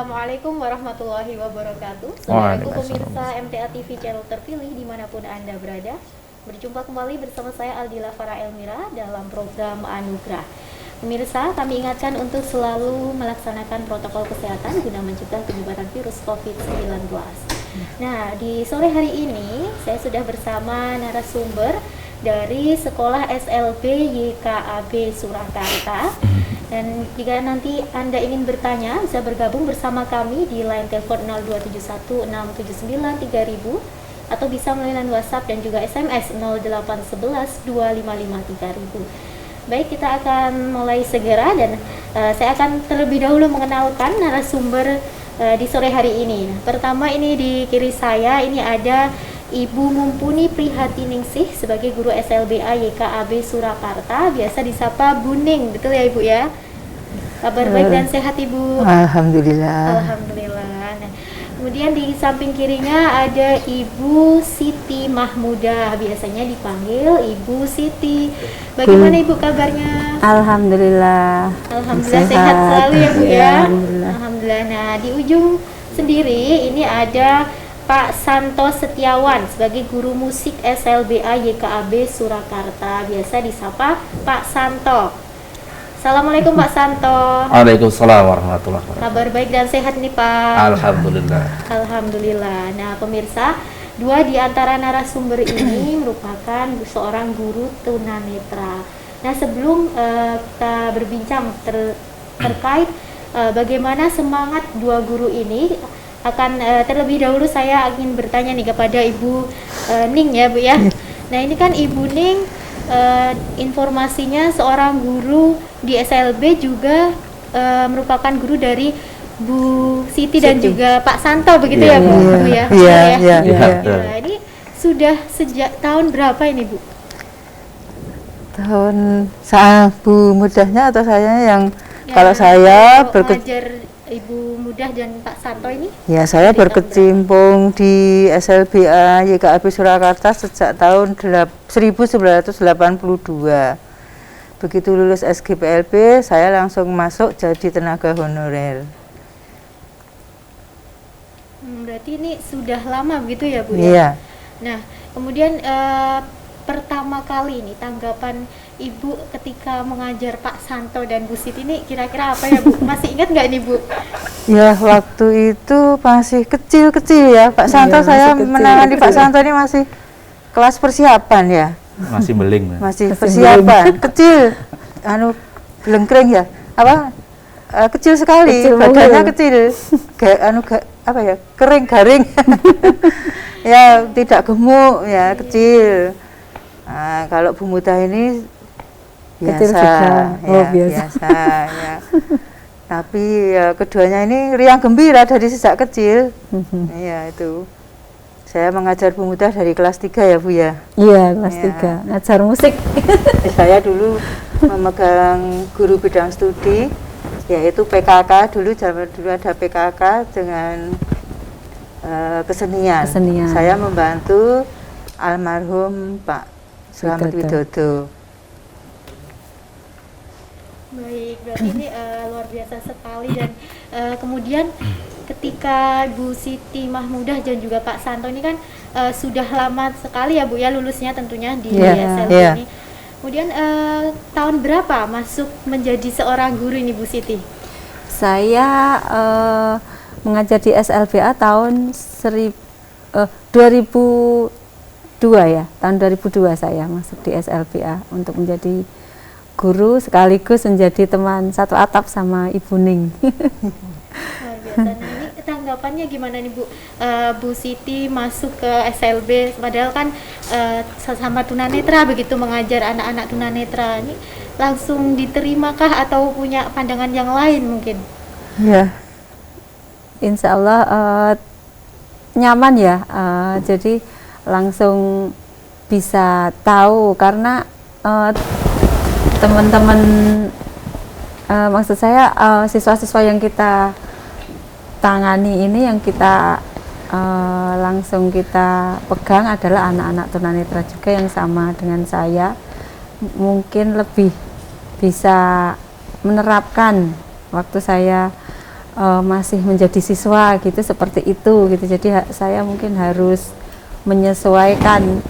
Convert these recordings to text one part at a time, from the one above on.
Assalamualaikum warahmatullahi wabarakatuh. Saudaraku pemirsa MTA TV channel terpilih dimanapun Anda berada. Berjumpa kembali bersama saya Aldila Farah Elmira dalam program Anugerah. Pemirsa, kami ingatkan untuk selalu melaksanakan protokol kesehatan guna mencegah penyebaran virus COVID-19. Nah, di sore hari ini saya sudah bersama narasumber dari Sekolah SLB YKAB Surakarta. Dan jika nanti Anda ingin bertanya, bisa bergabung bersama kami di line telepon 02716793000 atau bisa melalui line WhatsApp dan juga SMS 08112553.000. Baik, kita akan mulai segera dan saya akan terlebih dahulu mengenalkan narasumber di sore hari ini. Pertama, ini di kiri saya ini ada Ibu Mumpuni Prihatiningsih sebagai guru SLBA YKAB Surakarta, biasa disapa Buning, betul ya Ibu ya? Kabar baik dan sehat Ibu? Alhamdulillah. Alhamdulillah. Nah, kemudian di samping kirinya ada Ibu Siti Mahmudah, biasanya dipanggil Ibu Siti. Bagaimana Ibu kabarnya? Alhamdulillah. Alhamdulillah sehat selalu ya Bu ya? Alhamdulillah. Alhamdulillah. Nah, di ujung sendiri ini ada Pak Santo Setiawan sebagai guru musik SLBA YKAB Surakarta, biasa disapa Pak Santo. Assalamualaikum Pak Santo. Waalaikumsalam warahmatullahi wabarakatuh. Kabar baik dan sehat nih Pak? Alhamdulillah. Alhamdulillah. Nah pemirsa, dua di antara narasumber ini merupakan seorang guru tunanetra. Nah sebelum kita berbincang terkait bagaimana semangat dua guru ini, akan terlebih dahulu saya ingin bertanya nih kepada Ibu Ning ya Bu ya. Nah ini kan Ibu Ning informasinya seorang guru di SLB juga merupakan guru dari Bu Siti dan juga Pak Santo begitu ya Bu? Iya. Nah, ini sudah sejak tahun berapa ini Bu? Tahun Bu Mudahnya atau saya yang kalau saya mengajar Ibu Mudah dan Pak Santo ini? Ya, saya berkecimpung di SLBA YKAB Surakarta sejak tahun 1982. Begitu lulus SGPLB, saya langsung masuk jadi tenaga honorer. Berarti ini sudah lama begitu ya Bu? Iya. Nah, kemudian pertama kali ini tanggapan Ibu ketika mengajar Pak Santo dan Bu Siti ini kira-kira apa ya Bu? Masih ingat nggak nih Bu? Ya, waktu itu masih kecil-kecil ya. Pak Santo, saya menangani Pak Santo ini masih kelas persiapan ya. Masih beling. Masih persiapan. Kecil, gelengkreng ya. Kecil sekali, badannya kecil. Kering garing. Ya, tidak gemuk ya, kecil. Nah, kalau Bu Mudah ini biasa, biasa ya. Tapi ya, keduanya ini riang gembira dari sejak kecil. Iya itu. Saya mengajar Bu Mudah dari kelas 3 ya Bu ya. Iya, kelas 3. Ngajar musik. Saya dulu memegang guru bidang studi, yaitu PKK. Dulu zaman dulu ada PKK dengan kesenian. Saya membantu almarhum Pak Slamet Widodo. Baik, berarti ini luar biasa sekali dan kemudian ketika Bu Siti Mahmudah dan juga Pak Santo ini kan sudah lama sekali ya Bu ya lulusnya tentunya di SLB ini. Kemudian tahun berapa masuk menjadi seorang guru ini Bu Siti? Saya mengajar di SLBA tahun 2002 ya, tahun 2002 saya masuk di SLBA untuk menjadi guru sekaligus menjadi teman satu atap sama Ibu Ning. Biasa. Nah, ini tanggapannya gimana nih Bu? Bu Siti masuk ke SLB, padahal kan sama tunanetra begitu mengajar anak-anak tunanetra. Ini langsung diterima-kah atau punya pandangan yang lain mungkin? Ya, Insya Allah nyaman ya. Jadi langsung bisa tahu karena teman-teman maksud saya siswa-siswa yang kita tangani ini yang kita langsung kita pegang adalah anak-anak tunanetra juga yang sama dengan saya, mungkin lebih bisa menerapkan waktu saya masih menjadi siswa gitu, seperti itu gitu. Jadi saya mungkin harus menyesuaikan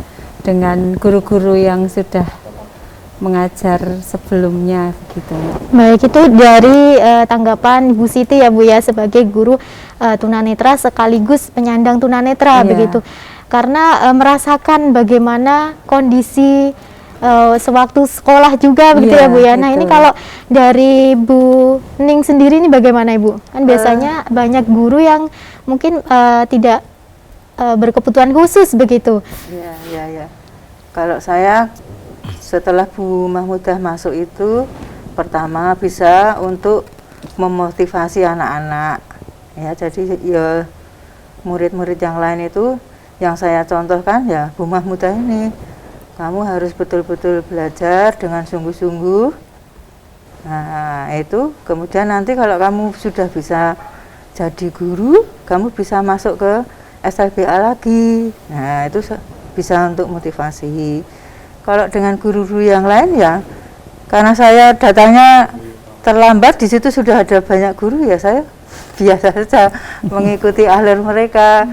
dengan guru-guru yang sudah mengajar sebelumnya gitu. Baik, itu dari tanggapan Bu Siti ya Bu ya, sebagai guru tunanetra sekaligus penyandang tunanetra begitu. Karena merasakan bagaimana kondisi sewaktu sekolah juga begitu ya Bu ya. Nah, ini kalau dari Bu Ning sendiri ini bagaimana Ibu? Kan biasanya banyak guru yang mungkin tidak berkebutuhan khusus begitu. Ya. Kalau saya setelah Bu Mahmudah masuk itu, pertama bisa untuk memotivasi anak-anak. Ya, jadi ya murid-murid yang lain itu yang saya contohkan ya Bu Mahmudah ini. Kamu harus betul-betul belajar dengan sungguh-sungguh. Nah, itu kemudian nanti kalau kamu sudah bisa jadi guru, kamu bisa masuk ke SLBA lagi. Nah, itu bisa untuk motivasi. Kalau dengan guru-guru yang lain ya, karena saya datangnya terlambat, di situ sudah ada banyak guru ya, saya biasa saja mengikuti alur mereka.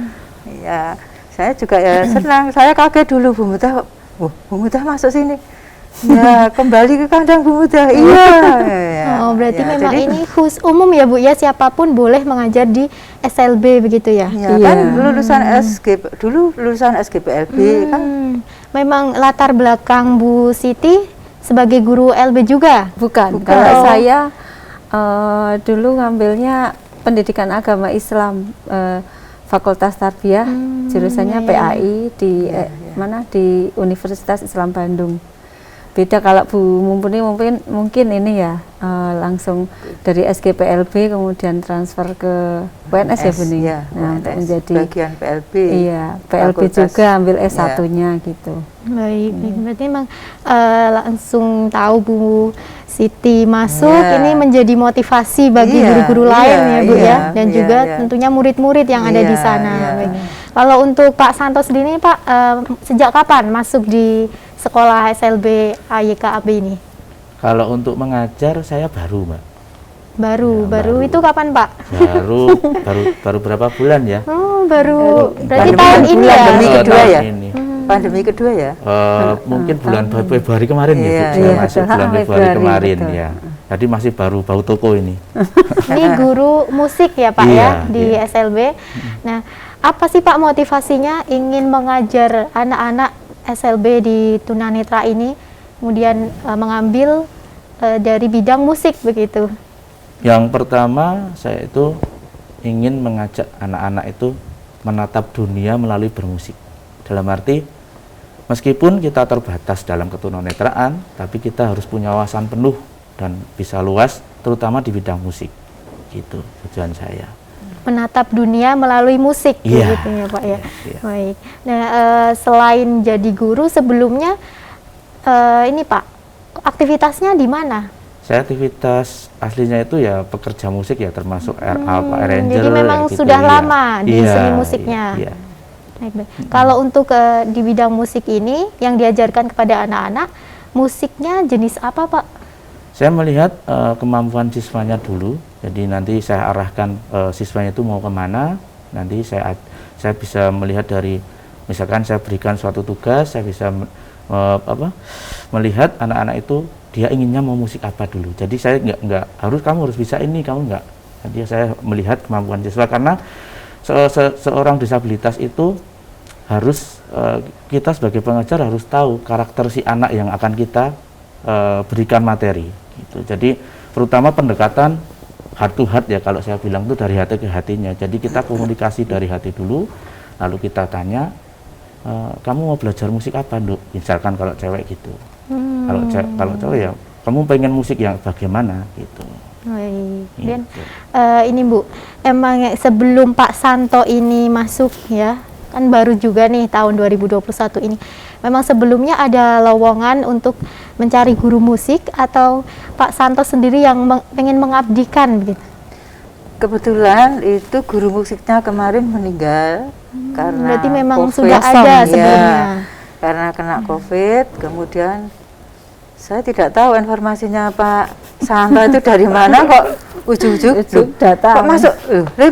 Ya, saya juga ya senang. Saya kaget dulu Bu Mudah, Bu Mudah masuk sini. Ya, kembali ke kandang Bu Mudah. Iya. Berarti memang jadi, ini khusus umum ya Bu ya, siapapun boleh mengajar di SLB begitu ya? Iya. Kan lulusan dulu lulusan SGPLB kan. Memang latar belakang Bu Siti sebagai guru LB juga? Bukan. Kalau saya dulu ngambilnya pendidikan agama Islam, Fakultas Tarbiyah, jurusannya PAI di mana di Universitas Islam Bandung. Beda kalau Bu Mumpuni mungkin ini ya langsung dari SGPLB kemudian transfer ke PNS ya Bu nih. Ya, nah, untuk menjadi bagian PLB. Iya, PLB Fakultas, juga ambil S1-nya gitu. Baik, berarti memang langsung tahu Bu Siti masuk ini menjadi motivasi bagi guru-guru lain ya Bu ya, dan juga tentunya murid-murid yang ada di sana. Baik. Kalau untuk Pak Santo sendiri Pak, sejak kapan masuk di sekolah SLB AYKAB ini? Kalau untuk mengajar saya baru, Mbak. Baru itu kapan Pak? Baru berapa bulan ya? Baru berarti tahun ini ya? Pandemi kedua ya? Ini. Pandemi kedua ya? Mungkin bulan Februari kemarin ya, Bu. Saya masuk bulan Februari kemarin ya. Jadi masih baru bau toko ini. Ini guru musik ya Pak ya di SLB. Nah, apa sih Pak motivasinya ingin mengajar anak-anak SLB di tunanetra ini, kemudian mengambil dari bidang musik begitu? Yang pertama, saya itu ingin mengajak anak-anak itu menatap dunia melalui bermusik. Dalam arti, meskipun kita terbatas dalam ketunanetraan, tapi kita harus punya wawasan penuh dan bisa luas, terutama di bidang musik. Gitu tujuan saya. Menatap dunia melalui musik, gitu ya Pak ya. Baik. Nah, selain jadi guru sebelumnya, ini Pak, aktivitasnya di mana? Saya aktivitas aslinya itu ya pekerja musik ya, termasuk arranger. Jadi memang gitu, sudah lama di seni musiknya. Baik. Kalau untuk di bidang musik ini yang diajarkan kepada anak-anak, musiknya jenis apa Pak? Saya melihat kemampuan siswanya dulu. Jadi nanti saya arahkan siswanya itu mau kemana. Nanti saya bisa melihat dari, misalkan saya berikan suatu tugas, saya bisa melihat anak-anak itu dia inginnya mau musik apa dulu. Jadi saya nggak harus kamu harus bisa ini, kamu nggak. Jadi saya melihat kemampuan siswa, karena seorang disabilitas itu harus kita sebagai pengajar harus tahu karakter si anak yang akan kita berikan materi. Gitu. Jadi terutama pendekatan heart to heart ya, kalau saya bilang itu dari hati ke hatinya. Jadi kita komunikasi dari hati dulu, lalu kita tanya, kamu mau belajar musik apa, Nduk? Misalkan kalau cewek gitu. Kalau cowok ya, kamu pengen musik yang bagaimana gitu. Dan ini Bu, emang sebelum Pak Santo ini masuk ya, kan baru juga nih tahun 2021 ini. Memang sebelumnya ada lowongan untuk mencari guru musik atau Pak Santo sendiri yang pengen mengabdikan begitu? Kebetulan itu guru musiknya kemarin meninggal karena berarti memang COVID. sudah ada sebelumnya. Karena kena COVID, kemudian saya tidak tahu informasinya Pak Santo itu dari mana kok ujuk-ujuk datang. kok masuk,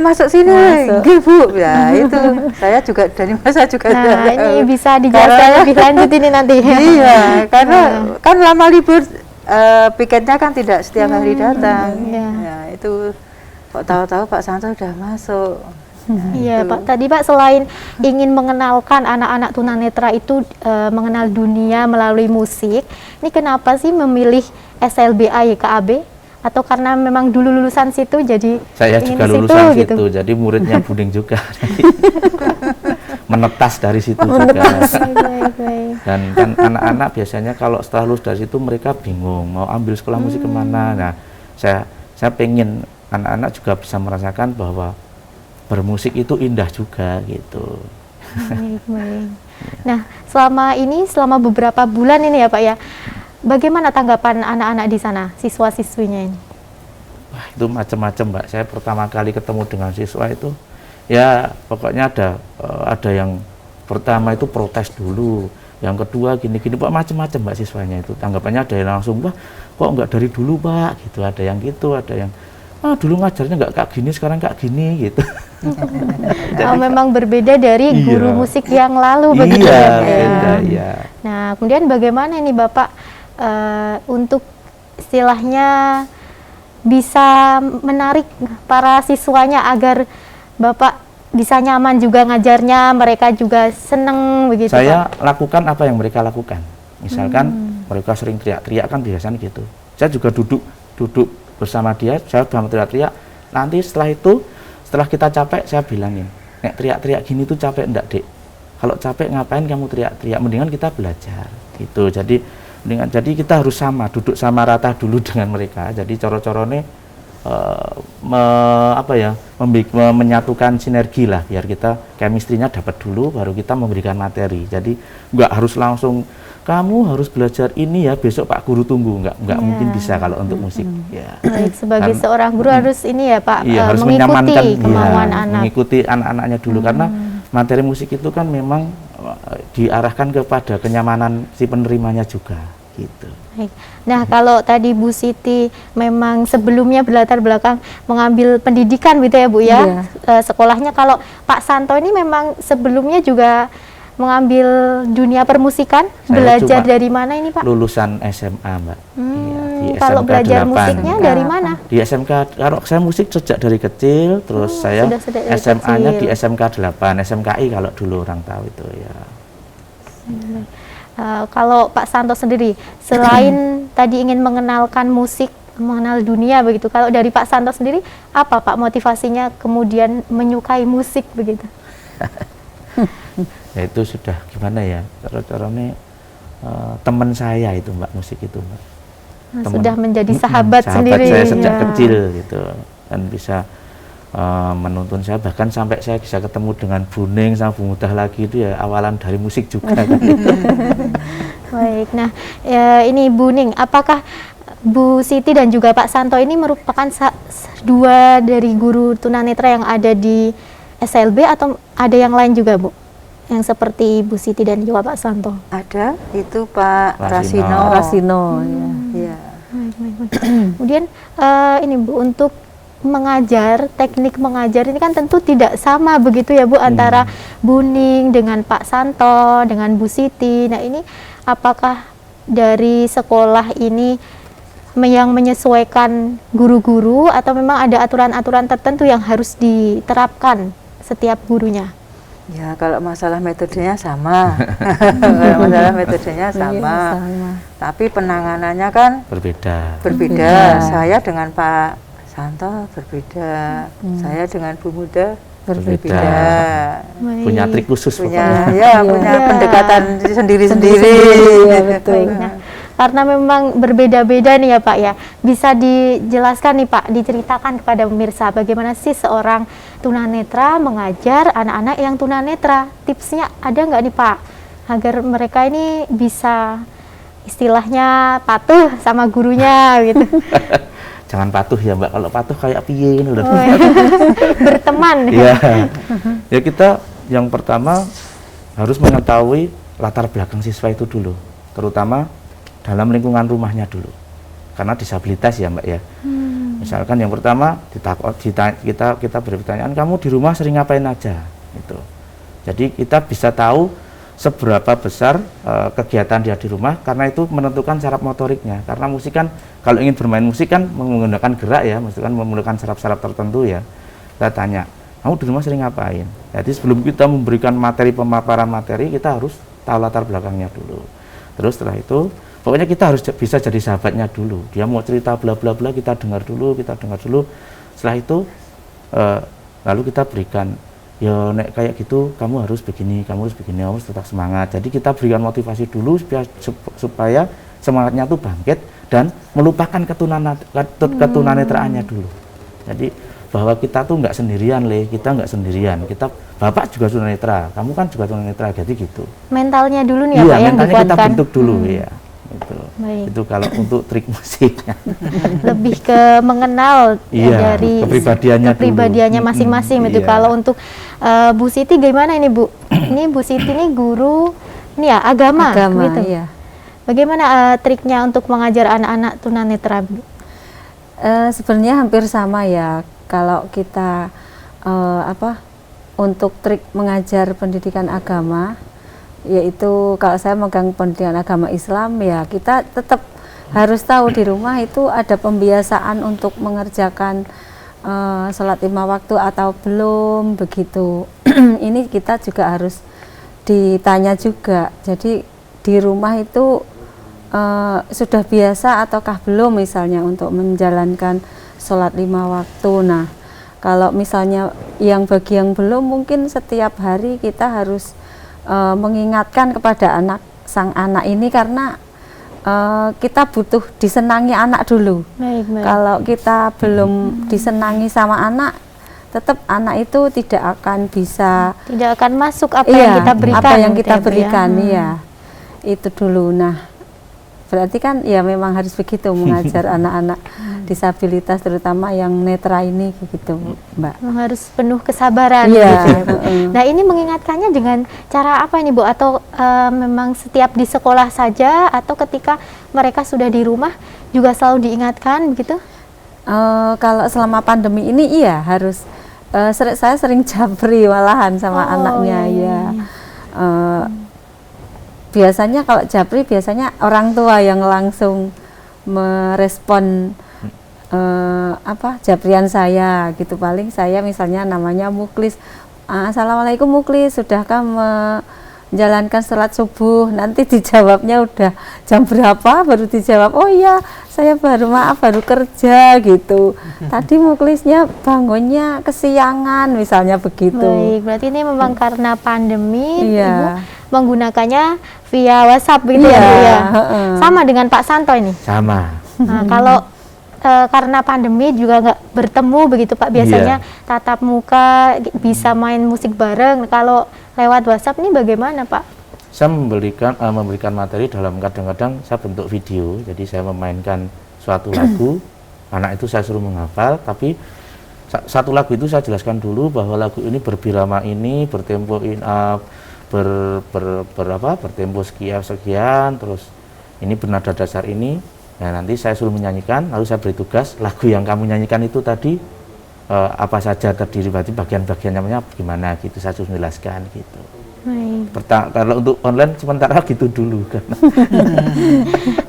masuk sini, nggih Bu. Ya itu saya juga dari masa juga. Nah, ini bisa dijelaskan lebih lanjut ini nanti. Iya, karena kan lama libur piketnya kan tidak setiap hari datang. Ya itu kok tahu-tahu Pak Santo udah masuk. Iya Pak, tadi Pak selain ingin mengenalkan anak-anak tunanetra itu mengenal dunia melalui musik, ini kenapa sih memilih SLBA YKAB? Atau karena memang dulu lulusan situ jadi saya juga lulusan situ, jadi muridnya Buning juga. Menetas dari situ juga. Dan kan anak-anak biasanya kalau setelah lulus dari situ mereka bingung mau ambil sekolah musik kemana. Nah, saya pengen anak-anak juga bisa merasakan bahwa bermusik itu indah juga gitu. Baik. Nah, selama beberapa bulan ini ya Pak ya, bagaimana tanggapan anak-anak di sana, siswa-siswinya ini? Wah, itu macam-macam Mbak. Saya pertama kali ketemu dengan siswa itu, ya pokoknya ada yang pertama itu protes dulu, yang kedua gini-gini Pak, macam-macam Mbak siswanya itu. Tanggapannya ada yang langsung, wah kok enggak dari dulu Pak, gitu. Ada yang gitu, ada yang dulu ngajarnya enggak kayak gini, sekarang kayak gini gitu. Jadi, memang berbeda dari guru musik yang lalu begitu ya. Beda, ya. Nah, kemudian bagaimana ini Bapak untuk istilahnya bisa menarik para siswanya agar Bapak bisa nyaman juga ngajarnya, mereka juga seneng begitu Saya Pak? lakukan apa yang mereka lakukan. Misalkan mereka sering teriak-teriak kan biasanya gitu. Saya juga duduk bersama dia, saya sama teriak-teriak. Nanti setelah kita capek, saya bilangin, nek teriak-teriak gini tuh capek enggak Dek? Kalau capek ngapain kamu teriak-teriak? Mendingan kita belajar gitu. Jadi kita harus duduk sama rata dulu dengan mereka. Jadi coro-corone menyatukan sinergi lah, biar kita chemistry-nya dapat dulu, baru kita memberikan materi. Jadi nggak harus langsung kamu harus belajar ini ya, besok Pak Guru tunggu, nggak mungkin bisa kalau untuk musik. Ya. Baik, sebagai seorang guru harus ini ya Pak, harus mengikuti kemauan anak. Mengikuti anak-anaknya dulu, karena materi musik itu kan memang diarahkan kepada kenyamanan si penerimanya juga gitu. Baik. Nah, kalau tadi Bu Siti memang sebelumnya berlatar belakang mengambil pendidikan gitu ya Bu ya, sekolahnya. Kalau Pak Santo ini memang sebelumnya juga mengambil dunia permusikan, belajar dari mana ini Pak? Lulusan SMA Mbak. Di kalau SMK belajar 8. musiknya dari mana? Di SMK, kalau saya musik sejak dari kecil, terus saya SMA-nya di SMK 8, SMKI kalau dulu orang tahu itu ya. Kalau Pak Santo sendiri, selain tadi ingin mengenalkan musik, mengenal dunia begitu, kalau dari Pak Santo sendiri, apa Pak motivasinya kemudian menyukai musik begitu? Ya itu sudah gimana ya, caranya teman saya itu Mbak, musik itu Mbak. Sudah menjadi sahabat sendiri. Saya sejak kecil gitu, dan bisa menuntun saya, bahkan sampai saya bisa ketemu dengan Buning sama Bu Mudah lagi, itu ya awalan dari musik juga kan. Baik, nah ini Buning, apakah Bu Siti dan juga Pak Santo ini merupakan dua dari guru tunanetra yang ada di SLB atau ada yang lain juga Bu? Yang seperti Bu Siti dan juga Pak Santo? Ada, itu Pak Rasino. Ya. Kemudian ini Bu, untuk mengajar, teknik mengajar ini kan tentu tidak sama begitu ya Bu, antara Buning dengan Pak Santo, dengan Bu Siti. Nah ini apakah dari sekolah ini yang menyesuaikan guru-guru atau memang ada aturan-aturan tertentu yang harus diterapkan setiap gurunya? Ya kalau masalah metodenya sama, kalau masalah metodenya sama. Tapi penanganannya kan berbeda. Saya dengan Pak Santo berbeda, saya dengan Bu Muda berbeda. Punya trik khusus, punya pendekatan sendiri-sendiri. Nah, karena memang berbeda-beda nih ya Pak ya, bisa dijelaskan nih Pak, diceritakan kepada pemirsa bagaimana sih seorang tunanetra mengajar anak-anak yang tunanetra. Tipsnya ada nggak nih Pak, agar mereka ini bisa istilahnya patuh sama gurunya gitu? Jangan patuh ya Mbak, kalau patuh kayak piye ini loh. Berteman. Ya kita yang pertama harus mengetahui latar belakang siswa itu dulu, terutama dalam lingkungan rumahnya dulu, karena disabilitas ya Mbak ya. Misalkan yang pertama kita beri pertanyaan, kamu di rumah sering ngapain aja, gitu. Jadi kita bisa tahu seberapa besar kegiatan dia di rumah, karena itu menentukan saraf motoriknya. Karena musik kan, kalau ingin bermain musik kan menggunakan gerak ya, maksudnya kan menggunakan saraf-saraf tertentu ya. Kita tanya, kamu di rumah sering ngapain? Jadi sebelum kita memberikan pemaparan materi, kita harus tahu latar belakangnya dulu. Terus setelah itu, pokoknya kita harus bisa jadi sahabatnya dulu. Dia mau cerita bla bla bla, kita dengar dulu. Setelah itu lalu kita berikan, ya nek kayak gitu kamu harus begini, kamu harus tetap semangat. Jadi kita berikan motivasi dulu supaya semangatnya tuh bangkit dan melupakan ketunanetraannya dulu. Jadi bahwa kita tuh nggak sendirian, kita nggak sendirian. Bapak juga tunanetra, kamu kan juga tunanetra, jadi gitu. Mentalnya dulu nih ya, Pak, yang mentalnya kita dikuatkan. bentuk dulu ya. Itu kalau untuk trik musiknya. Lebih ke mengenal Iya, dari kepribadiannya masing-masing itu. Iya. Kalau untuk Bu Siti gimana ini Bu? Ini Bu Siti ini guru ini ya agama gitu. Iya. Bagaimana triknya untuk mengajar anak-anak tunanetra, Bu? Sebenarnya hampir sama ya. Kalau kita untuk trik mengajar pendidikan agama, yaitu kalau saya megang pendidikan agama Islam, ya kita tetap harus tahu di rumah itu ada pembiasaan untuk mengerjakan sholat 5 waktu atau belum begitu. Ini kita juga harus ditanya juga. Jadi di rumah itu sudah biasa ataukah belum misalnya untuk menjalankan sholat 5 waktu. Nah, kalau misalnya bagi yang belum, mungkin setiap hari kita harus mengingatkan kepada sang anak ini, karena kita butuh disenangi anak dulu. Baik. Kalau kita belum disenangi sama anak, tetap anak itu tidak akan masuk apa yang kita berikan. Apa yang kita berikan, ya. Itu dulu. Nah, berarti kan ya memang harus begitu mengajar anak-anak disabilitas, terutama yang netra ini gitu, Mbak. Harus penuh kesabaran. Iya. Gitu ya, Bu. Nah, ini mengingatkannya dengan cara apa ini, Bu? Atau memang setiap di sekolah saja, atau ketika mereka sudah di rumah juga selalu diingatkan begitu? Kalau selama pandemi ini iya harus. Saya sering japri malahan sama anaknya ya. Biasanya kalau japri biasanya orang tua yang langsung merespon japrian saya gitu. Paling saya misalnya namanya Muklis, Assalamualaikum Muklis, sudahkah menjalankan sholat subuh? Nanti dijawabnya udah jam berapa, baru dijawab, oh iya saya baru kerja gitu. Tadi Muklisnya bangunnya kesiangan misalnya begitu. Baik, berarti ini memang karena pandemi, Iya. Ibu menggunakannya via WhatsApp gitu ya, Bu ya. Sama dengan Pak Santo ini. Sama. Nah, kalau karena pandemi juga nggak bertemu begitu Pak, biasanya tatap muka bisa main musik bareng. Kalau lewat WhatsApp ini bagaimana Pak? Saya memberikan materi dalam kadang-kadang saya bentuk video. Jadi saya memainkan suatu lagu, anak itu saya suruh menghafal, tapi satu lagu itu saya jelaskan dulu bahwa lagu ini berbirama ini, bertempo bertempo sekian, terus ini bernada dasar ini. Nah, nanti saya suruh menyanyikan, lalu saya beri tugas lagu yang kamu nyanyikan itu tadi apa saja terdiri, berarti bagian-bagiannya gimana gitu, saya suruh menjelaskan gitu. Kalau untuk online sementara gitu dulu kan.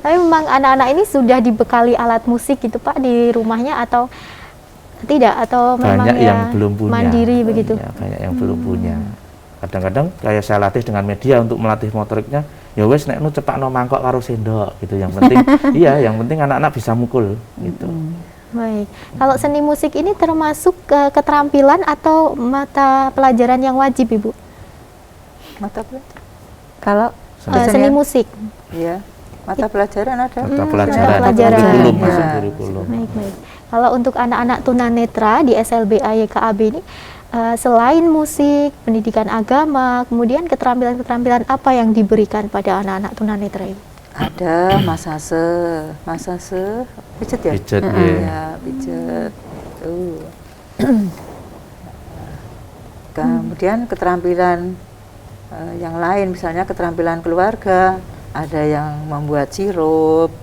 Tapi memang anak-anak ini sudah dibekali alat musik gitu Pak di rumahnya atau tidak, atau memang banyak yang belum punya, mandiri begitu? Ya, banyak yang belum punya. Kadang-kadang kayak saya latih dengan media untuk melatih motoriknya, ya wes nek nu cepakno mangkok karo sendok gitu, yang penting yang penting anak-anak bisa mukul gitu. Baik. Kalau seni musik ini termasuk keterampilan atau mata pelajaran yang wajib, Ibu? Mata pelajaran. Kalau seni musik. Iya. Mata pelajaran ada. Mata pelajaran. Kurikulum, masuk kurikulum. Baik. Kalau untuk anak-anak tunanetra di SLBA YKAB ini, selain musik, pendidikan agama, kemudian keterampilan-keterampilan apa yang diberikan pada anak-anak tunanetra ini? Ada masase, pijet ya? Pijet, ya, pijet. Kemudian keterampilan yang lain, misalnya keterampilan keluarga, ada yang membuat sirup,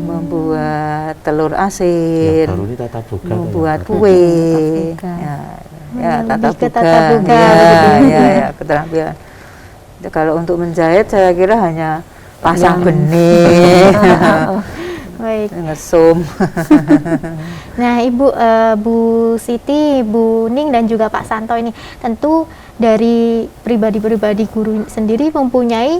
membuat telur asin, baru ini tata boga, membuat kue, tata boga, ya, keterampilan. Kalau untuk menjahit saya kira hanya pasang benih, Baik. ngesum. Nah, Ibu, Bu Siti, Bu Ning dan juga Pak Santo ini tentu dari pribadi-pribadi guru sendiri mempunyai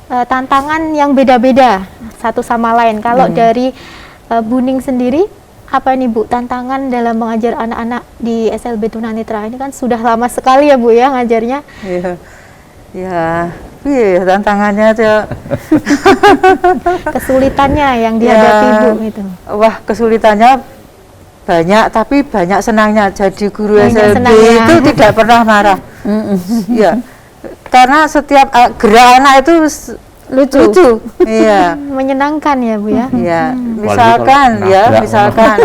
tantangan yang beda-beda satu sama lain. Kalau dari Bu Ning sendiri, apa nih Bu tantangan dalam mengajar anak-anak di SLB Tunanetra ini kan sudah lama sekali ya Bu ya ngajarnya? Iya, tantangannya aja. Kesulitannya yang dihadapi Bu gitu. Wah, kesulitannya banyak, tapi banyak senangnya. Jadi guru Banyak SLB senangnya. itu tidak pernah marah. Ya, karena setiap gerak anak itu lucu. Iya. Menyenangkan ya Bu ya. Ya, Apalagi kalau misalkan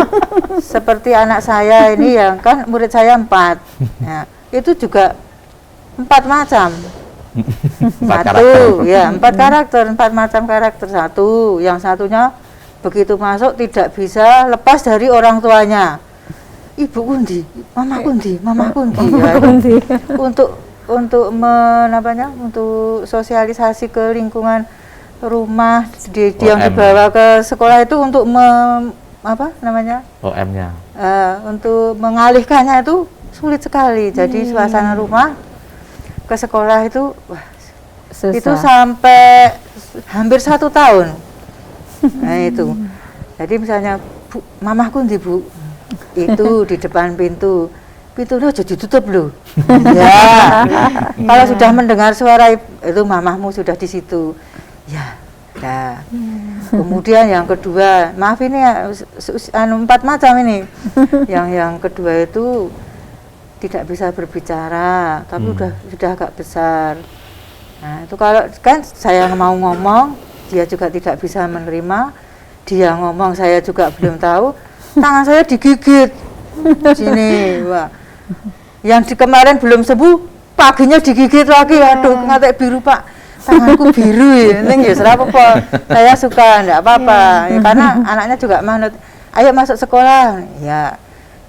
seperti anak saya ini yang kan murid saya 4. Ya, itu juga 4 macam. 4 karakter, 4 macam karakter. Yang satunya begitu masuk tidak bisa lepas dari orang tuanya. Ibu kundi, mama kundi. Ya, untuk untuk sosialisasi ke lingkungan rumah yang dibawa ke sekolah itu untuk OM-nya. Untuk mengalihkannya itu sulit sekali. Jadi suasana rumah ke sekolah itu Susah. itu sampai hampir 1 tahun. Nah itu. Jadi misalnya Bu, mamahku ndi Bu? Itu di depan pintunya aja ditutup loh. Ya. Kalau sudah mendengar suara itu mamahmu sudah di situ. Ya. Nah. Kemudian yang kedua, maaf ini 4 macam ini. Yang kedua itu tidak bisa berbicara, tapi sudah agak besar. Nah, itu kalau kan saya mau ngomong, dia juga tidak bisa menerima. Dia ngomong, saya juga belum tahu. Tangan saya digigit. Sini, wah. Yang kemarin belum sembuh, paginya digigit lagi. Aduh, ngatek biru, Pak. Tanganku biru ya. Ning ya apa-apa. Saya suka, enggak apa-apa. Ya, karena anaknya juga manut. Ayo masuk sekolah. Ya.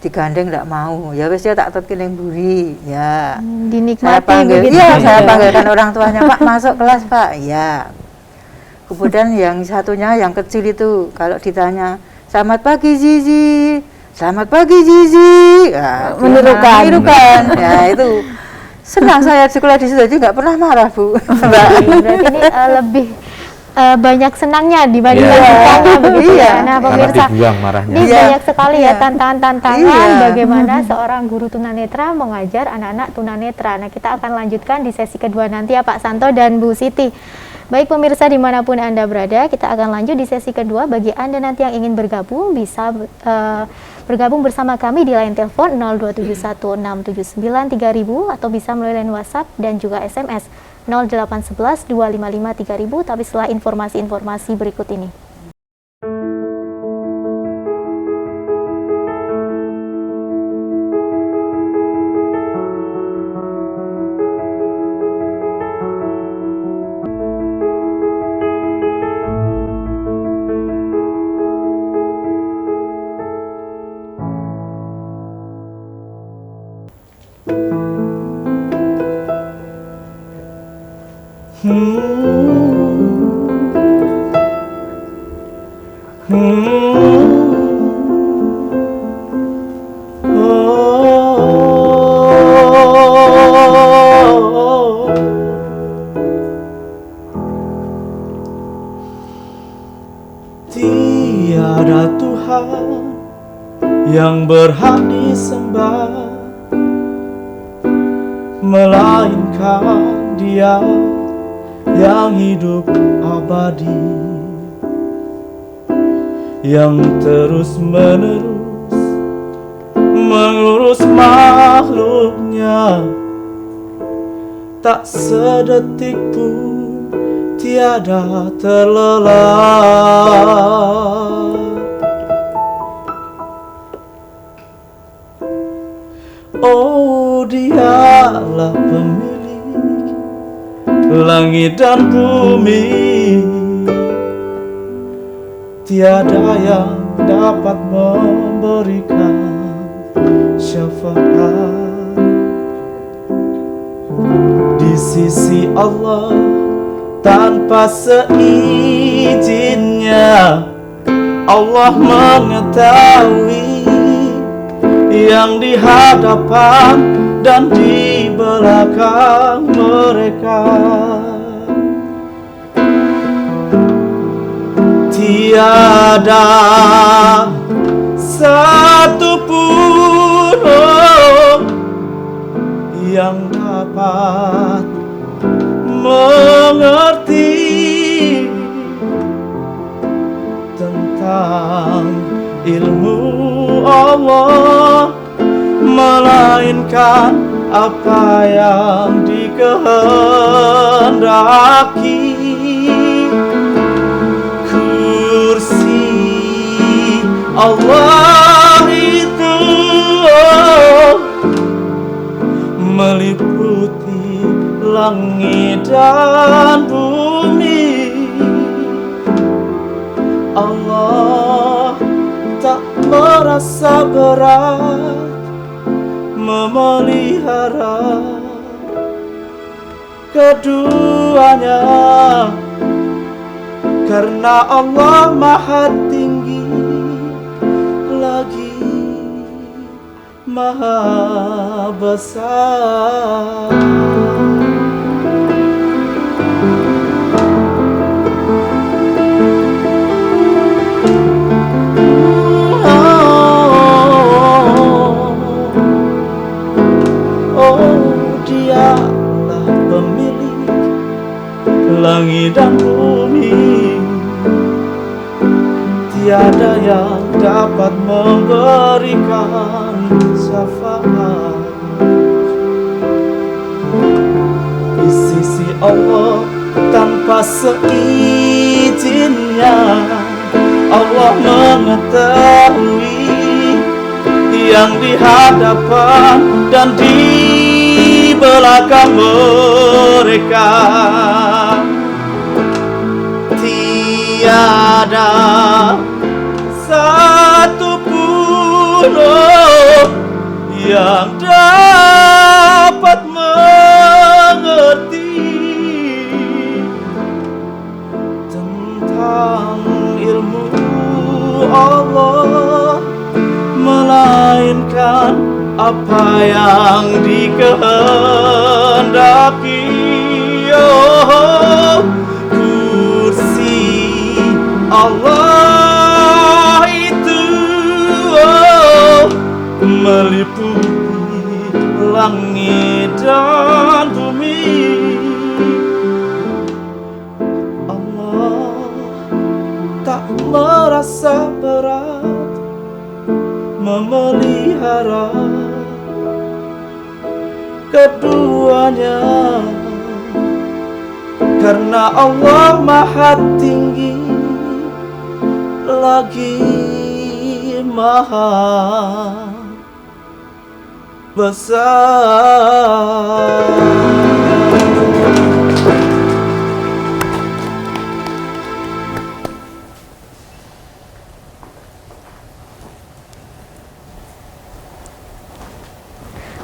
Digandeng enggak mau, ya wis ya tak tetkining buri, ya. Dinikmati Saya panggil, begitu. saya panggilkan orang tuanya, Pak masuk kelas Pak, ya. Kemudian yang satunya, yang kecil itu, kalau ditanya, selamat pagi Zizi, ya, menirukan, ya itu. Senang saya sekolah di situ, jadi nggak pernah marah Bu. Berarti ini lebih banyak senangnya dibandingkan dukanya begitu ya. Nah pemirsa, dibuang marahnya. ini banyak sekali ya tantangan-tantangan Iya. bagaimana seorang guru tunanetra mengajar anak-anak tunanetra. Nah kita akan lanjutkan di sesi kedua nanti ya Pak Santo dan Bu Siti. Baik pemirsa dimanapun Anda berada, kita akan lanjut di sesi kedua. Bagi Anda nanti yang ingin bergabung, bisa bergabung bersama kami di line telepon 02716793000 atau bisa melalui line WhatsApp dan juga SMS 08112553.000, tapi setelah informasi-informasi berikut ini. Tiada Tuhan yang berhak disembah melainkan Dia yang hidup abadi, yang terus-menerus mengurus makhluknya, tak sedetik pun tiada terlelap. Oh, Dialah pemilik langit dan bumi, tiada yang dapat memberikan syafaat di sisi Allah tanpa seizinnya. Allah mengetahui yang di hadapan dan di belakang mereka. Tiada satupun yang dapat mengerti tentang ilmu Allah, melainkan apa yang dikehendaki. Kursi Allah itu meliputi langit dan bumi. Allah tak merasa berat memelihara keduanya, karena Allah maha tinggi lagi maha besar. Dialah pemilik langit dan bumi, tiada yang dapat memberikan syafaat di sisi Allah tanpa seizinnya. Allah mengetahui yang di hadapan dan di belakang mereka. Tiada satupun yang dapat mengerti tentang ilmu Allah, melainkan apa yang dikehendaki. Oh, kursi Allah itu meliputi langit dan bumi. Allah tak merasa berat memelihara keduanya, karena Allah maha tinggi lagi maha besar.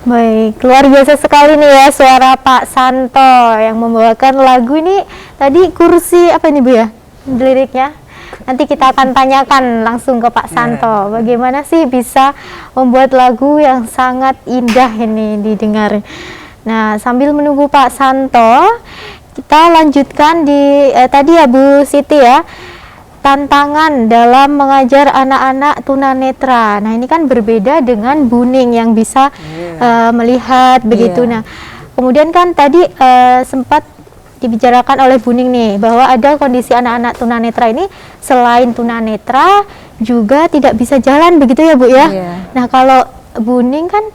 Baik, luar biasa sekali nih ya suara Pak Santo yang membawakan lagu ini. Tadi kursi apa nih Bu ya liriknya? Nanti kita akan tanyakan langsung ke Pak Santo, bagaimana sih bisa membuat lagu yang sangat indah ini didengar. Nah, sambil menunggu Pak Santo, kita lanjutkan di tadi ya Bu Siti ya, tantangan dalam mengajar anak-anak tunanetra. Nah, ini kan berbeda dengan Buning yang bisa melihat begitu. Nah, kemudian kan tadi sempat dibicarakan oleh Buning nih bahwa ada kondisi anak-anak tunanetra ini selain tunanetra juga tidak bisa jalan begitu ya Bu ya. Nah, kalau Buning kan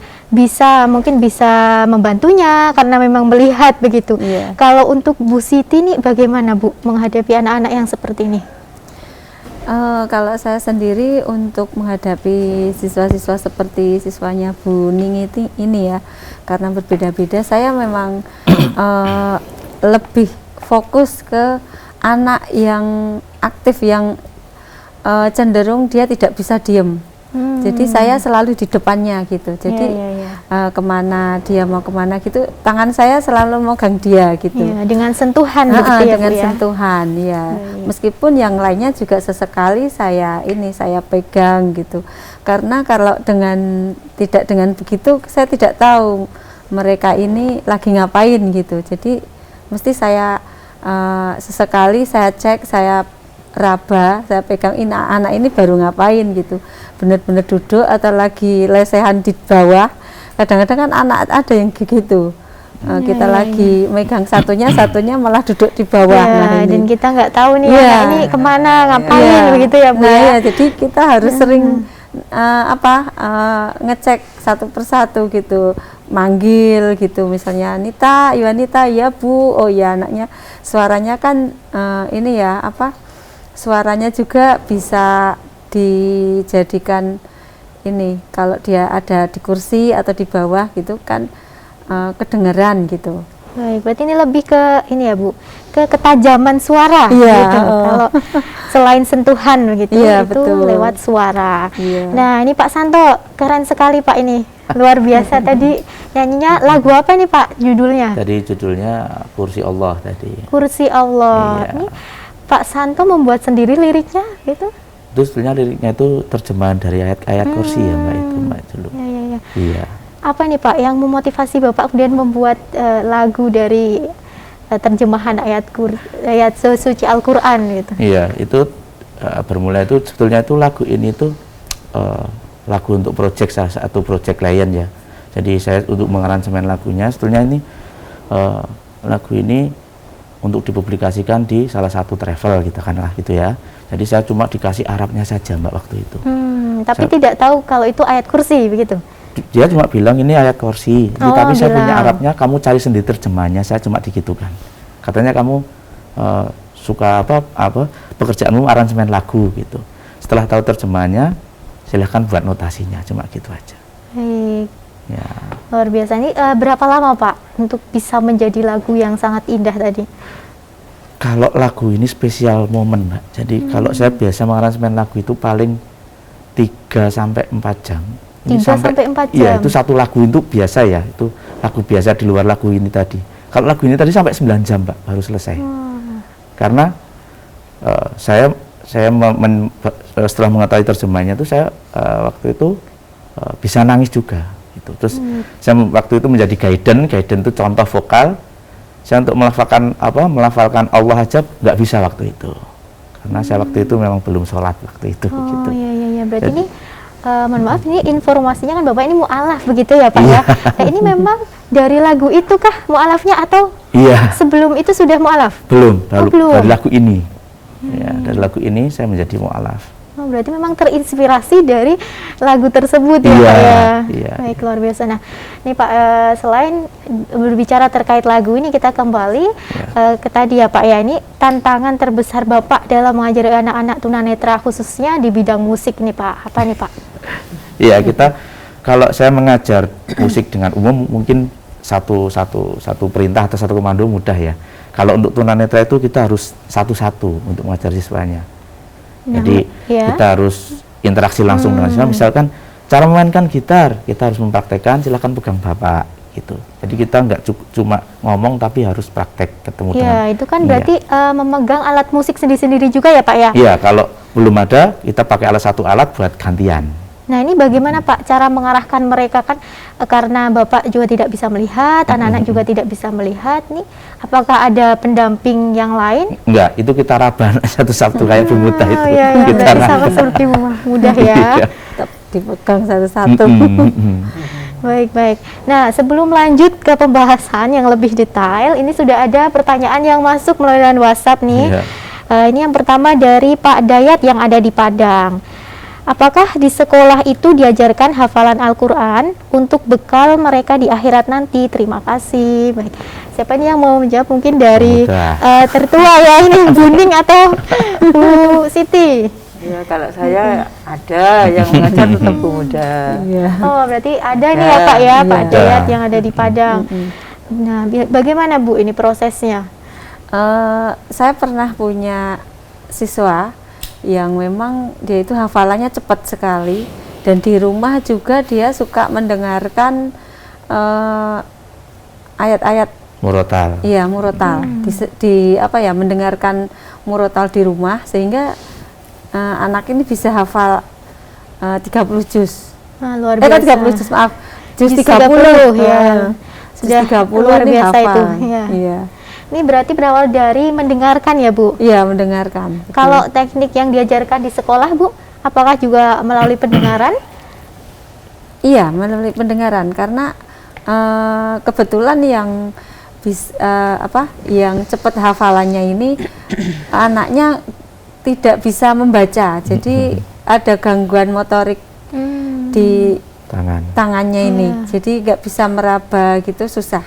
mungkin bisa membantunya karena memang melihat begitu. Kalau untuk Bu Siti nih bagaimana Bu menghadapi anak-anak yang seperti ini? Kalau saya sendiri untuk menghadapi siswa-siswa seperti siswanya Buning ini ya, karena berbeda-beda, saya memang lebih fokus ke anak yang aktif, yang cenderung dia tidak bisa diem. Jadi saya selalu di depannya gitu. Jadi kemana dia mau kemana gitu, tangan saya selalu megang dia gitu. Dengan sentuhan begitu ya, dengan Bu, ya? sentuhan ya. Meskipun yang lainnya juga sesekali saya pegang gitu. Karena kalau tidak dengan begitu saya tidak tahu mereka ini lagi ngapain gitu. Jadi mesti saya sesekali saya cek, saya raba, saya pegang ini anak ini baru ngapain gitu, benar-benar duduk atau lagi lesehan di bawah. Kadang-kadang kan anak ada yang gitu, kita lagi megang satunya malah duduk di bawah. Nah, dan kita nggak tahu nih anak ini kemana, ngapain begitu ya, Bu. Nah, jadi kita harus sering ngecek satu persatu gitu, manggil gitu, misalnya Anita, Yuanita, ya Bu, oh ya anaknya suaranya kan ini ya suaranya juga bisa dijadikan ini, kalau dia ada di kursi atau di bawah gitu kan kedengeran gitu. Baik, berarti ini lebih ke ini ya Bu, ke ketajaman suara gitu. Kalau selain sentuhan gitu, itu betul. lewat suara. Nah, ini Pak Santo, keren sekali Pak ini, luar biasa. Tadi nyanyinya lagu apa nih Pak judulnya? Tadi judulnya Kursi Allah tadi. Kursi Allah. Ini Pak Santo membuat sendiri liriknya gitu? Itu sebenarnya liriknya itu terjemahan dari ayat-ayat kursi ya Mbak, itu Mbak dulu. Iya. Apa nih Pak yang memotivasi Bapak kemudian membuat lagu dari terjemahan ayat suci Al-Quran gitu? Iya, itu bermula itu sebetulnya itu lagu ini itu lagu untuk salah satu proyek klien ya. Jadi saya untuk mengaransemen lagunya, sebetulnya ini lagu ini untuk dipublikasikan di salah satu travel gitu kan lah gitu ya. Jadi saya cuma dikasih Arabnya saja Mbak waktu itu. Tapi tidak tahu kalau itu ayat kursi begitu? Dia cuma bilang ini ayat kursi, tapi saya punya Arabnya, kamu cari sendiri terjemahnya, saya cuma digitukan. Katanya kamu suka pekerjaanmu aransemen lagu gitu. Setelah tahu terjemahnya, silahkan buat notasinya, cuma gitu aja. Baik. Ya. Luar biasa. Ini berapa lama Pak untuk bisa menjadi lagu yang sangat indah tadi? Kalau lagu ini spesial momen Mbak. Jadi kalau saya biasa mengaransemen lagu itu paling 3 sampai 4 jam. 3 sampai 4 jam? Iya, itu satu lagu itu biasa ya, itu lagu biasa di luar lagu ini tadi. Kalau lagu ini tadi sampai 9 jam Mbak, baru selesai. Karena saya setelah mengetahui terjemahnya itu saya waktu itu bisa nangis juga gitu. Terus saya waktu itu menjadi guidance itu contoh vokal. Saya untuk melafalkan Allah aja nggak bisa waktu itu, karena saya waktu itu memang belum sholat waktu itu. Gitu. Iya. Berarti ini mohon maaf, ini informasinya kan Bapak ini mu'alaf begitu ya Pak ya? Nah, ini memang dari lagu itu kah mu'alafnya atau sebelum itu sudah mu'alaf? Belum. Dari lagu ini. Ya, dari lagu ini saya menjadi mu'alaf. Oh, berarti memang terinspirasi dari lagu tersebut ya Pak ya? Iya. Baik, luar biasa. Nah, ini Pak, selain berbicara terkait lagu ini, kita kembali ke tadi ya Pak ya, ini tantangan terbesar Bapak dalam mengajari anak-anak tunanetra khususnya di bidang musik nih Pak, apa nih Pak? Iya, kalau saya mengajar musik dengan umum mungkin satu perintah atau satu komando mudah ya. Kalau untuk tunanetra itu kita harus satu-satu untuk mengajar siswanya. Jadi kita harus interaksi langsung dengan siswa. Misalkan cara memainkan gitar, kita harus mempraktekkan, silakan pegang Bapak gitu. Jadi kita nggak cuma ngomong tapi harus praktek ketemu dengan. Iya, itu kan berarti memegang alat musik sendiri-sendiri juga ya Pak ya? Iya, kalau belum ada kita pakai satu alat buat gantian. Nah, ini bagaimana Pak cara mengarahkan mereka, kan karena Bapak juga tidak bisa melihat, anak-anak juga tidak bisa melihat nih, apakah ada pendamping yang lain? Enggak, itu kita raba satu-satu kayak Bu Muda itu. Iya, kita berarti sama seperti Bu Mudah ya. Tetap dipegang satu-satu. Baik. Nah, sebelum lanjut ke pembahasan yang lebih detail, ini sudah ada pertanyaan yang masuk melalui WhatsApp nih. Ini yang pertama dari Pak Dayat yang ada di Padang. Apakah di sekolah itu diajarkan hafalan Al-Quran untuk bekal mereka di akhirat nanti? Terima kasih. Baik. Siapa nih yang mau menjawab? Mungkin dari tertua ya, ini Bu Ning atau Bu Siti? Ya, kalau saya ada yang mengajar tetap Bu Muda. Oh, berarti ada nih ya Pak ya, Pak Dayat yang ada di Padang. Nah, bagaimana Bu ini prosesnya? Saya pernah punya siswa yang memang dia itu hafalannya cepat sekali, dan di rumah juga dia suka mendengarkan ayat-ayat Murotal. iya murotal, di apa ya, mendengarkan murotal di rumah, sehingga anak ini bisa hafal 30 juz. Nah, luar biasa. 30 juz, maaf, juz Juz 30 ya. Sudah juz 30 luar ini biasa hafal. itu. Ya. Iya. Ini berarti berawal dari mendengarkan ya, Bu? Iya, mendengarkan. Betul. Kalau teknik yang diajarkan di sekolah, Bu, apakah juga melalui pendengaran? Iya, melalui pendengaran, karena kebetulan yang yang cepat hafalannya ini anaknya tidak bisa membaca, jadi ada gangguan motorik di tangannya ini, jadi nggak bisa meraba gitu, susah.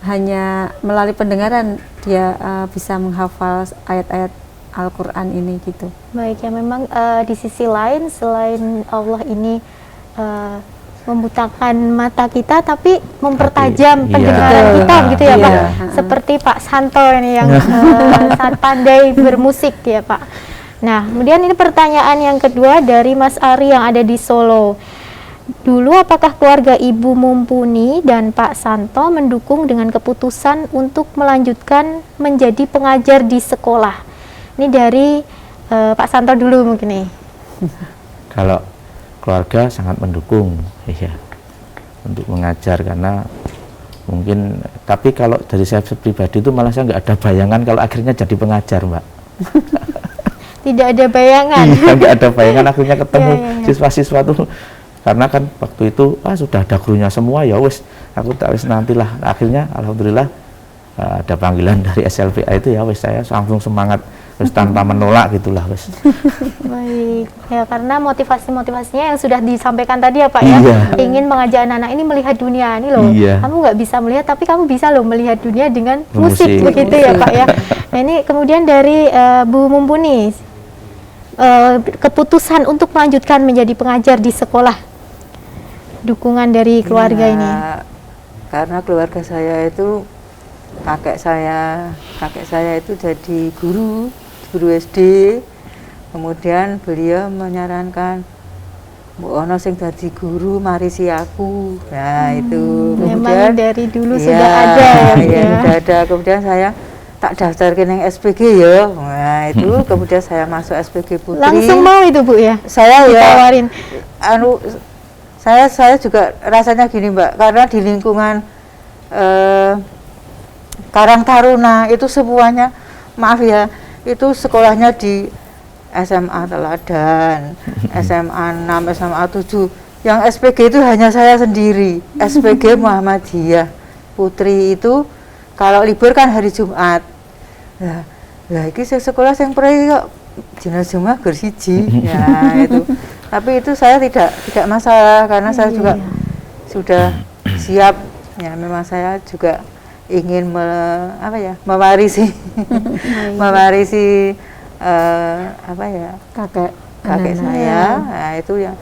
Hanya melalui pendengaran dia bisa menghafal ayat-ayat Al-Quran ini gitu. Baik, ya memang di sisi lain selain Allah ini membutakan mata kita, tapi mempertajam pendengaran kita, begitu ya Pak. Seperti Pak Santo ini yang sangat pandai bermusik ya Pak. Nah, kemudian ini pertanyaan yang kedua dari Mas Ari yang ada di Solo. Dulu apakah keluarga Ibu Mumpuni dan Pak Santo mendukung dengan keputusan untuk melanjutkan menjadi pengajar di sekolah? Ini dari Pak Santo dulu mungkin nih. Kalau keluarga sangat mendukung, ya, untuk mengajar, karena mungkin, tapi kalau dari saya pribadi itu malah saya nggak ada bayangan kalau akhirnya jadi pengajar, Mbak. Tidak ada bayangan. Iya, nggak ada bayangan akhirnya ketemu siswa-siswa tuh, karena kan waktu itu sudah ada gurunya semua, ya wes aku tak wes nantilah, akhirnya alhamdulillah ada panggilan dari SLPA itu, ya wes saya langsung semangat wes tanpa menolak gitulah wes. Baik, ya karena motivasinya yang sudah disampaikan tadi ya Pak ya, ingin mengajak anak-anak ini melihat dunia ini loh. Kamu nggak bisa melihat, tapi kamu bisa loh melihat dunia dengan musik begitu ya Pak ya. Nah ini kemudian dari Bu Mumpuni, keputusan untuk melanjutkan menjadi pengajar di sekolah, dukungan dari keluarga ini. Karena keluarga saya itu kakek saya itu jadi guru SD, kemudian beliau menyarankan Bu ono sing dadi guru marisi aku. Nah itu kemudian memang dari dulu sudah ada ya, sudah ada. Kemudian saya tak daftar ke SPG ya. Nah itu kemudian saya masuk SPG Putri. Langsung mau itu Bu ya? Saya ditawarin. Saya juga rasanya gini Mbak, karena di lingkungan Karang Taruna itu semuanya, maaf ya, itu sekolahnya di SMA Teladan, SMA 6, SMA 7. Yang SPG itu hanya saya sendiri. SPG Muhammadiyah Putri itu kalau libur kan hari Jumat. Lah iki sekolah sing prei kok dina Jumat gur siji. Ya itu. Tapi itu saya tidak masalah, karena saya juga sudah siap. Ya memang saya juga ingin mewarisi kakek saya. Nah itu yang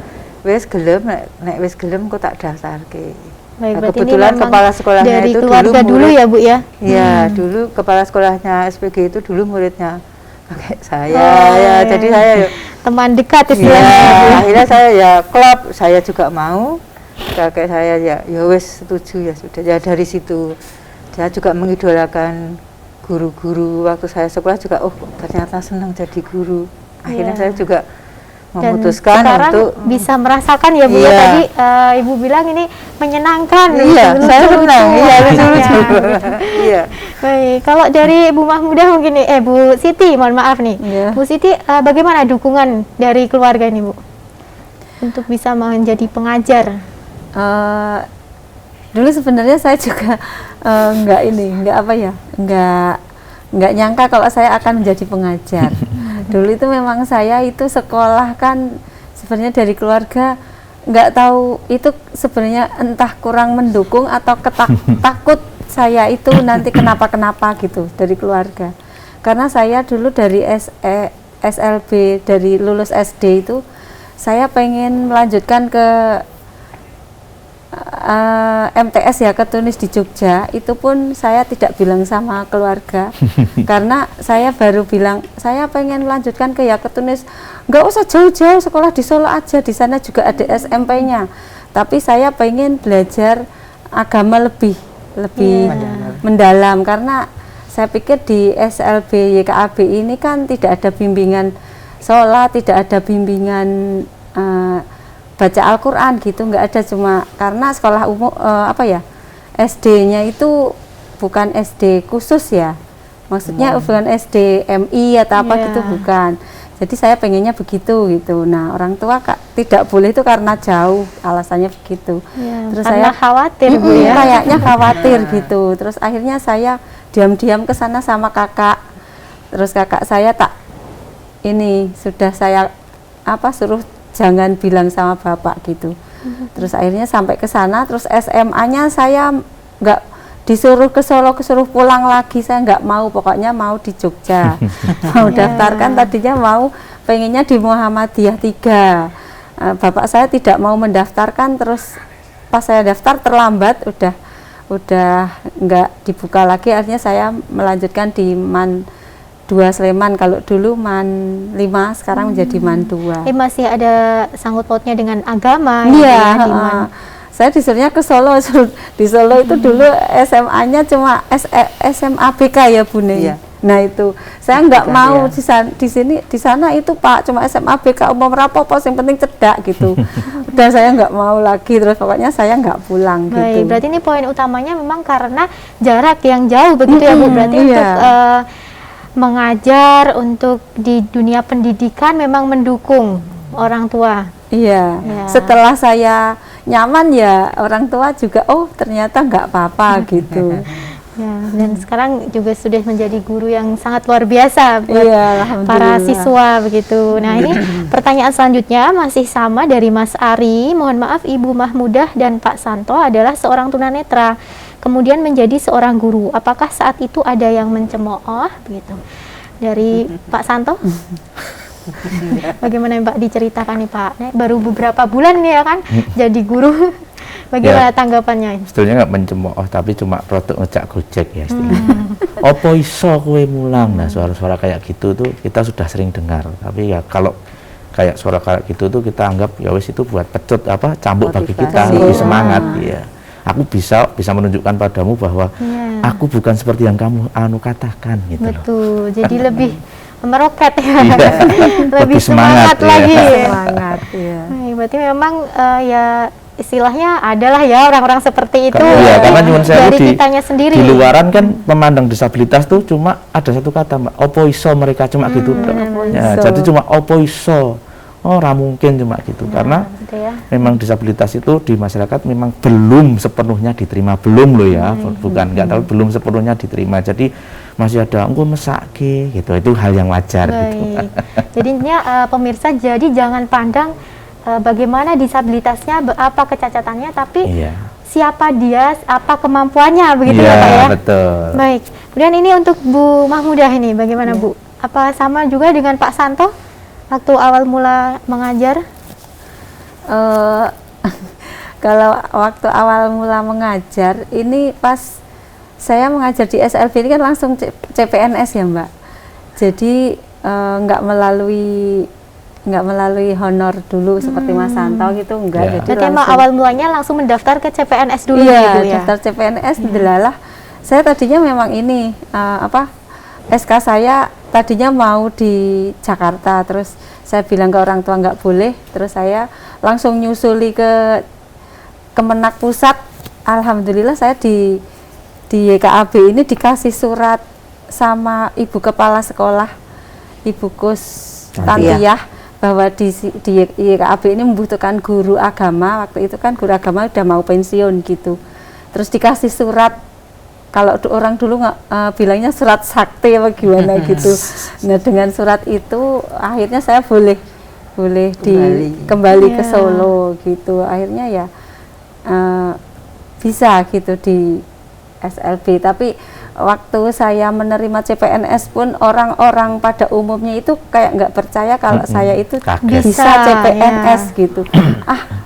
wis gelem, nek wis gelem kok tak daftarke. Baik, Nah, kebetulan kepala sekolahnya dari itu keluarga dulu ya Bu ya? Iya, dulu kepala sekolahnya SPG itu dulu muridnya kakek saya. Jadi saya teman dekat istilahnya. Akhirnya saya ya klop, saya juga mau. Kakek saya ya wis setuju, ya sudah. Ya dari situ saya juga mengidolakan guru-guru. Waktu saya sekolah juga ternyata senang jadi guru. Akhirnya saya juga memutuskan untuk bisa merasakan ya Bu ya, tadi Ibu bilang ini menyenangkan. Saya senang. Lucu. Baik, kalau dari Bu Mahmudah mungkin nih, Bu Siti, mohon maaf nih. Bu Siti, bagaimana dukungan dari keluarga ini Bu untuk bisa menjadi pengajar? Dulu sebenarnya saya juga nggak nyangka kalau saya akan menjadi pengajar. Dulu itu memang saya itu sekolah kan sebenarnya dari keluarga nggak tahu itu sebenarnya entah kurang mendukung atau takut saya itu nanti kenapa gitu dari keluarga. Karena saya dulu dari SLB, dari lulus SD itu saya pengen melanjutkan ke MTS ya ketunis di Jogja, itu pun saya tidak bilang sama keluarga karena saya baru bilang saya pengen melanjutkan ke ya ketunis, nggak usah jauh-jauh, sekolah di Solo aja, di sana juga ada SMP-nya, tapi saya pengen belajar agama lebih mendalam, karena saya pikir di SLB YKAB ini kan tidak ada bimbingan sholat, tidak ada bimbingan baca Al-Quran gitu, nggak ada, cuma karena sekolah umum SD-nya itu bukan SD khusus ya, maksudnya bukan SD MI atau apa gitu, bukan. Jadi saya pengennya begitu gitu. Nah, orang tua tidak boleh itu karena jauh, alasannya begitu. Terus karena saya khawatir Bu ya. Kayaknya khawatir gitu. Terus akhirnya saya diam-diam ke sana sama kakak. Terus kakak saya sudah saya suruh jangan bilang sama bapak gitu. Terus akhirnya sampai ke sana, terus SMA-nya saya nggak disuruh ke Solo, suruh pulang lagi, saya nggak mau, pokoknya mau di Jogja. Mau daftarkan tadinya pengennya di Muhammadiyah 3. Bapak saya tidak mau mendaftarkan, terus pas saya daftar terlambat, udah nggak dibuka lagi, akhirnya saya melanjutkan di MAN 2 Sleman, kalau dulu MAN 5 sekarang menjadi MAN 2. Masih ada sangkut pautnya dengan agama. Iya, saya disuruhnya ke Solo. Di Solo itu dulu SMA-nya cuma SMA BK ya Bune. Iya. Nah itu saya nggak mau di sana itu Pak, cuma SMA BK umum rapopo, yang penting cedak gitu. Udah saya nggak mau lagi, terus pokoknya saya nggak pulang. Baik, gitu. berarti ini poin utamanya memang karena jarak yang jauh begitu ya Bu. Berarti untuk mengajar, untuk di dunia pendidikan memang mendukung orang tua. Iya. Setelah saya nyaman ya orang tua juga ternyata nggak apa-apa gitu. Dan sekarang juga sudah menjadi guru yang sangat luar biasa buat para Alhamdulillah. siswa begitu. Nah ini pertanyaan selanjutnya masih sama dari Mas Ari. Mohon maaf Ibu Mahmudah dan Pak Santo adalah seorang tunanetra, kemudian menjadi seorang guru. Apakah saat itu ada yang mencemooh begitu? Dari Pak Santo? Bagaimana Pak diceritakan nih Pak? Baru beberapa bulan nih ya kan jadi guru. Bagaimana tanggapannya? Sebetulnya nggak mencemooh, tapi cuma produk ngejak gojek ya istilahnya. Opo iso kue mulang? Nah suara-suara kayak gitu tuh kita sudah sering dengar. Tapi ya kalau kayak suara kayak gitu tuh kita anggap ya wis itu buat pecut cambuk bagi kita, lebih semangat ya. Aku bisa menunjukkan padamu bahwa aku bukan seperti yang kamu katakan gitu. Betul. Jadi lebih meroket ya. Lebih semangat lagi. Semangat ya. Berarti memang ya istilahnya adalah ya orang-orang seperti itu. Iya, karena cuma saya dari kitanya sendiri. Di luaran kan memandang disabilitas tuh cuma ada satu kata Mbak, opo iso, mereka cuma gitu. Ya, jadi cuma opo iso. Mungkin cuma gitu, karena gitu ya. memang disabilitas itu di masyarakat memang belum sepenuhnya diterima, belum loh ya, bukan nggak tahu, belum sepenuhnya diterima, jadi masih ada engko mesake gitu, itu hal yang wajar. Gitu. Jadinya pemirsa, jadi jangan pandang bagaimana disabilitasnya, apa kecacatannya, tapi siapa dia, apa kemampuannya, begitu ya Pak ya. Betul. Baik, kemudian ini untuk Bu Mahmudah ini, bagaimana Bu? Apa sama juga dengan Pak Santo? Waktu awal mula mengajar? Kalau waktu awal mula mengajar, ini pas saya mengajar di SLB ini kan langsung CPNS ya Mbak. Jadi nggak melalui honor dulu seperti Mas Santo gitu, enggak. Jadi emang awal mulanya langsung mendaftar ke CPNS dulu gitu ya? Daftar CPNS, delalah. Saya tadinya memang ini SK saya tadinya mau di Jakarta, terus saya bilang ke orang tua nggak boleh, terus saya langsung nyusuli ke Kemenak Pusat. Alhamdulillah saya di YKAB ini dikasih surat sama Ibu Kepala Sekolah, Ibu Kus Tantiah, bahwa di YKAB ini membutuhkan guru agama. Waktu itu kan guru agama udah mau pensiun gitu, terus dikasih surat. Kalau orang dulu bilangnya surat sakti apa gimana gitu. Nah dengan surat itu akhirnya saya boleh kembali ke Solo gitu. Akhirnya ya bisa gitu di SLB. Tapi waktu saya menerima CPNS pun orang-orang pada umumnya itu kayak nggak percaya kalau saya itu Kaget. bisa CPNS gitu.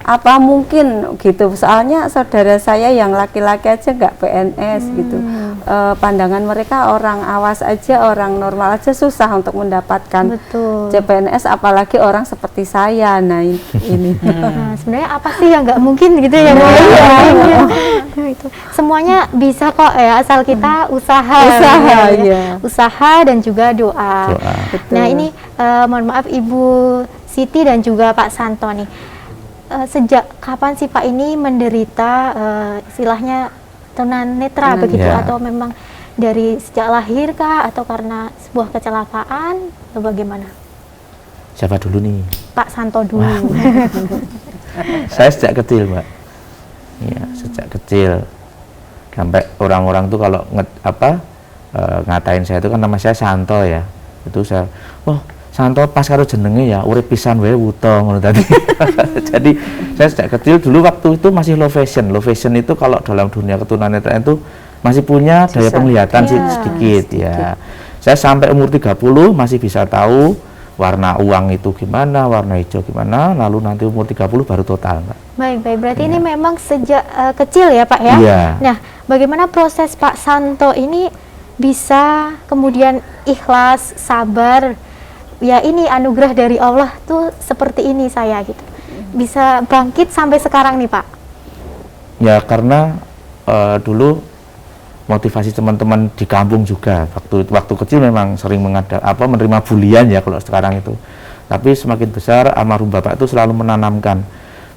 Apa mungkin gitu, soalnya saudara saya yang laki-laki aja nggak PNS gitu. Pandangan mereka orang awas aja, orang normal aja susah untuk mendapatkan Betul. CPNS, apalagi orang seperti saya. Nah ini Nah, sebenarnya apa sih yang nggak mungkin gitu ya, Bu? Itu semuanya bisa kok ya, asal kita usaha ya. Usaha dan juga doa. Betul. Nah ini mohon maaf Ibu Siti dan juga Pak Santo nih, sejak kapan sih Pak ini menderita istilahnya tunanetra begitu, atau memang dari sejak lahir kah, atau karena sebuah kecelakaan atau bagaimana? Siapa dulu nih? Pak Santo dulu. Saya sejak kecil, Mbak. Iya, sejak kecil. Sampai orang-orang tuh kalau ngatain saya itu kan nama saya Santo ya. Itu saya, wah Santo pas karo jenenge ya, urip pisan wae wuto ngono tadi. Jadi saya sejak kecil dulu waktu itu masih low fashion. Low fashion itu kalau dalam dunia ketunanetraan itu masih punya daya penglihatan sedikit ya. Saya sampai umur 30 masih bisa tahu warna uang itu gimana, warna hijau gimana, lalu nanti umur 30 baru total, Mbak. Baik, berarti ini memang sejak kecil ya Pak ya? Iya. Nah, bagaimana proses Pak Santo ini bisa kemudian ikhlas, sabar, ya ini anugerah dari Allah tuh seperti ini saya gitu, bisa bangkit sampai sekarang nih Pak? Ya karena dulu motivasi teman-teman di kampung juga waktu kecil memang sering menerima bulian ya kalau sekarang itu, tapi semakin besar almarhum bapak itu selalu menanamkan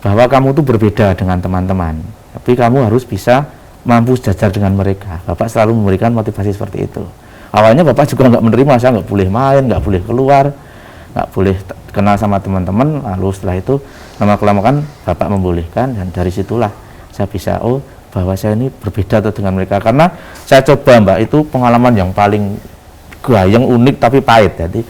bahwa kamu itu berbeda dengan teman-teman, tapi kamu harus bisa mampu sejajar dengan mereka. Bapak selalu memberikan motivasi seperti itu. Awalnya bapak juga nggak menerima, saya nggak boleh main, nggak boleh keluar, nggak boleh kenal sama teman-teman. Lalu setelah itu lama-kelamaan bapak membolehkan, dan dari situlah saya bisa bahwa saya ini berbeda dengan mereka, karena saya coba, Mbak, itu pengalaman yang paling gayeng, unik tapi pahit. Jadi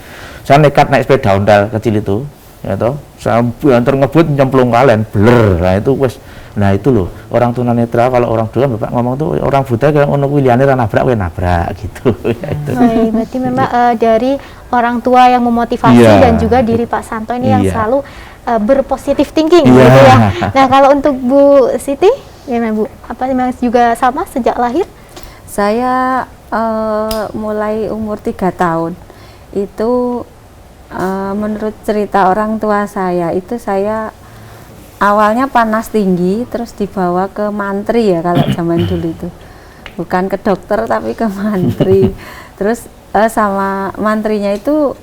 saya nekat naik sepeda ondal kecil itu, ya toh, saya antar ngebut nyemplung kalian, blur. Nah itu wes, nah itu loh orang tunanetra. Kalau orang dulu bapak ngomong tuh orang buta kayak ono kuliane ra nabrak gitu. Ya, itu. Baik, berarti memang dari orang tua yang memotivasi dan juga diri Pak Santo ini yang selalu berpositif thinking gitu ya. Nah kalau untuk Bu Siti, gimana Bu? Apa memang juga sama sejak lahir? Saya mulai umur 3 tahun itu menurut cerita orang tua saya itu saya awalnya panas tinggi, terus dibawa ke mantri ya kalau zaman dulu itu, bukan ke dokter tapi ke mantri. Terus sama mantrinya itu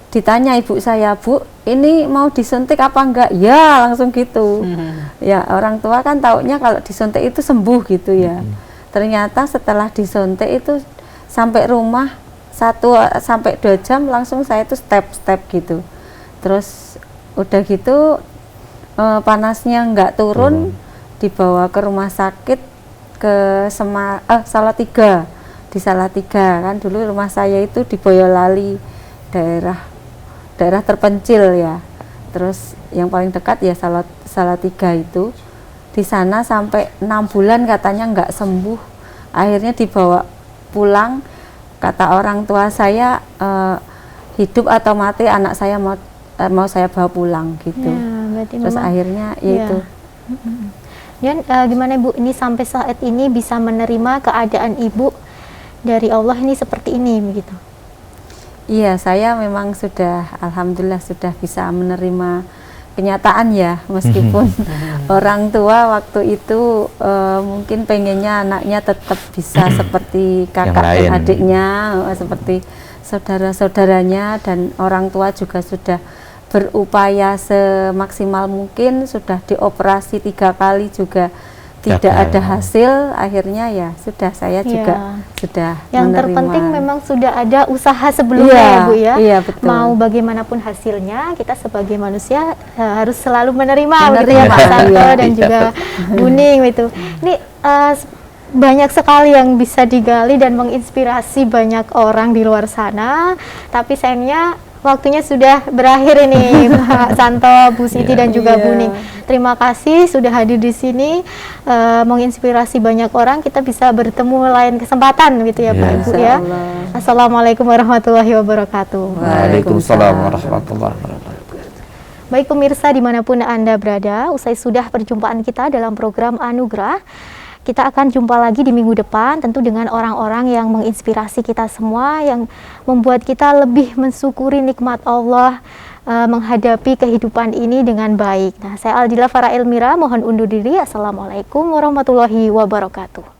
ditanya ibu saya, Bu, ini mau disuntik apa enggak? Ya langsung gitu. Ya orang tua kan taunya kalau disuntik itu sembuh gitu ya. Ternyata setelah disuntik itu sampai rumah 1 sampai 2 jam langsung saya itu step gitu. Terus udah gitu panasnya enggak turun, dibawa ke rumah sakit ke Salatiga. Di Salatiga kan dulu rumah saya itu di Boyolali, daerah terpencil ya. Terus yang paling dekat ya Salatiga itu. Di sana sampai 6 bulan katanya nggak sembuh. Akhirnya dibawa pulang. Kata orang tua saya, hidup atau mati anak saya mau saya bawa pulang gitu. Ya, terus akhirnya itu. Dan gimana Ibu ini sampai saat ini bisa menerima keadaan Ibu dari Allah ini seperti ini begitu? Iya, saya memang sudah alhamdulillah sudah bisa menerima kenyataan ya, meskipun orang tua waktu itu mungkin pengennya anaknya tetap bisa seperti kakak dan adiknya, seperti saudara-saudaranya, dan orang tua juga sudah berupaya semaksimal mungkin, sudah dioperasi 3 kali juga tidak ada hasil. Akhirnya ya sudah, saya juga sudah yang menerima. Terpenting memang sudah ada usaha sebelumnya ya Bu ya. Iya, betul. Mau bagaimanapun hasilnya, kita sebagai manusia harus selalu menerima gitu ya Pak Santo dan juga Bu Ning gitu. Ini banyak sekali yang bisa digali dan menginspirasi banyak orang di luar sana, tapi sayangnya waktunya sudah berakhir ini, Pak Santo, Bu Siti dan juga Bu Ning. Terima kasih sudah hadir di sini, menginspirasi banyak orang. Kita bisa bertemu lain kesempatan gitu ya Pak Ibu ya. Assalamualaikum warahmatullahi wabarakatuh. Waalaikumsalam warahmatullahi wabarakatuh. Baik pemirsa dimanapun Anda berada, usai sudah perjumpaan kita dalam program Anugerah, kita akan jumpa lagi di minggu depan, tentu dengan orang-orang yang menginspirasi kita semua, yang membuat kita lebih mensyukuri nikmat Allah, menghadapi kehidupan ini dengan baik. Nah, saya Aldila Fara Elmira, mohon undur diri. Assalamualaikum warahmatullahi wabarakatuh.